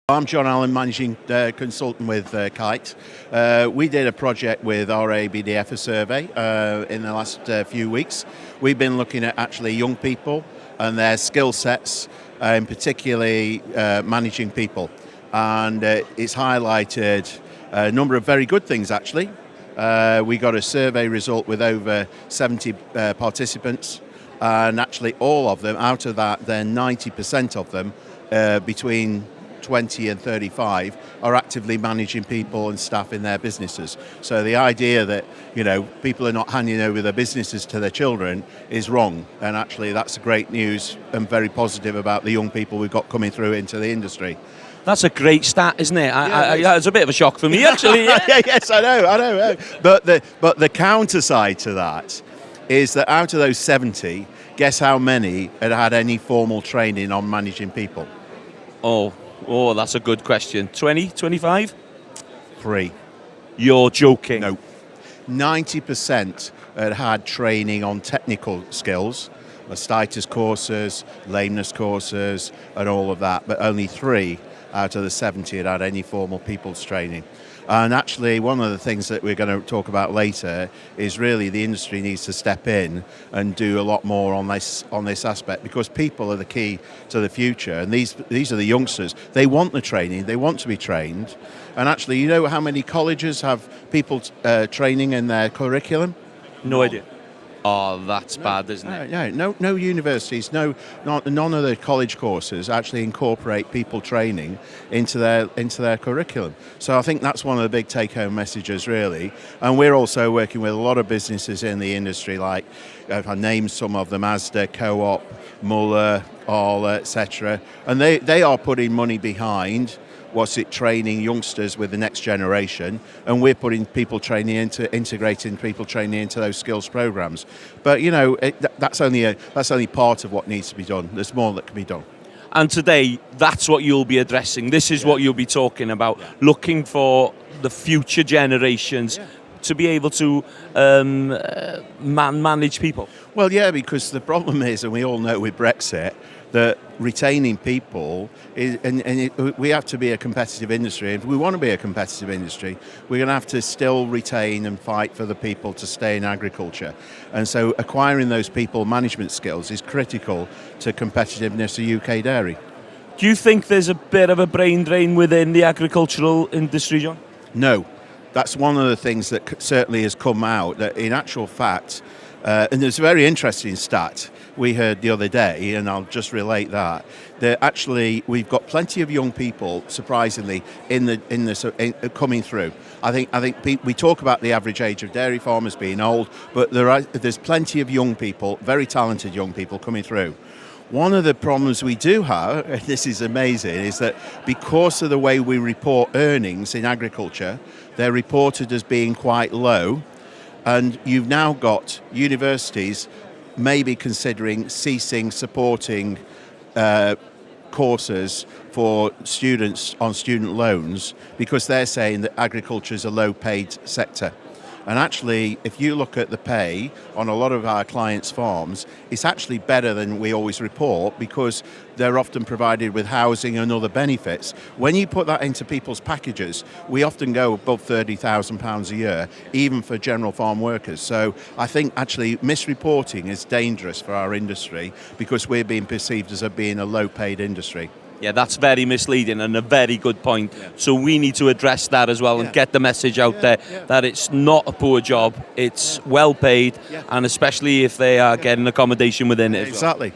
I'm John Allen, managing consultant with Kite. We did a project with RABDF, a survey, in the last few weeks. We've been looking at actually young people and their skill sets, and particularly managing people. And it's highlighted a number of very good things, actually. We got a survey result with over 70 participants, and actually all of them, out of that, then 90% of them between 20 and 35 are actively managing people and staff in their businesses. So the idea that, people are not handing over their businesses to their children is wrong. And actually that's great news and very positive about the young people we've got coming through into the industry. That's a great stat, isn't it? It's a bit of a shock for me, actually. Yes, I know. But the counter side to that is that out of those 70, guess how many had any formal training on managing people? Oh, that's a good question. 20, 25? 3. You're joking. No. 90% had training on technical skills, mastitis courses, lameness courses, and all of that, but only 3 out of the 70 had any formal people's training. And actually, one of the things that we're going to talk about later is really the industry needs to step in and do a lot more on this aspect, because people are the key to the future. And these are the youngsters. They want the training. They want to be trained. And actually, you know how many colleges have people training in their curriculum? No idea. Oh, that's bad, isn't it? No universities, none of the college courses actually incorporate people training into their curriculum. So I think that's one of the big take-home messages, really. And we're also working with a lot of businesses in the industry, like I named some of them: Asda, Co-op, Muller, Arla, etc. And they are putting money behind training youngsters with the next generation, and we're putting integrating people training into those skills programs. But that's only part of what needs to be done. There's more that can be done. And today, that's what you'll be addressing. This is what you'll be talking about, looking for the future generations to be able to manage people. Well, yeah, because the problem is, and we all know with Brexit, that retaining people we have to be a competitive industry. If we want to be a competitive industry, we're going to have to still retain and fight for the people to stay in agriculture. And so acquiring those people management skills is critical to competitiveness of UK dairy. Do you think there's a bit of a brain drain within the agricultural industry, John? No. That's one of the things that certainly has come out, that in actual fact, and there's a very interesting stat we heard the other day, and I'll just relate that actually we've got plenty of young people, surprisingly, coming through. I think we talk about the average age of dairy farmers being old, but there's plenty of young people, very talented young people coming through. One of the problems we do have, and this is amazing, is that because of the way we report earnings in agriculture, they're reported as being quite low. And you've now got universities maybe considering ceasing supporting courses for students on student loans, because they're saying that agriculture is a low-paid sector. And actually, if you look at the pay on a lot of our clients' farms, it's actually better than we always report, because they're often provided with housing and other benefits. When you put that into people's packages, we often go above £30,000 a year, even for general farm workers. So I think actually misreporting is dangerous for our industry, because we're being perceived as being a low-paid industry. Yeah, that's very misleading and a very good point. Yeah. So we need to address that as well and get the message out there that it's not a poor job, it's well paid, and especially if they are getting accommodation within it. Exactly.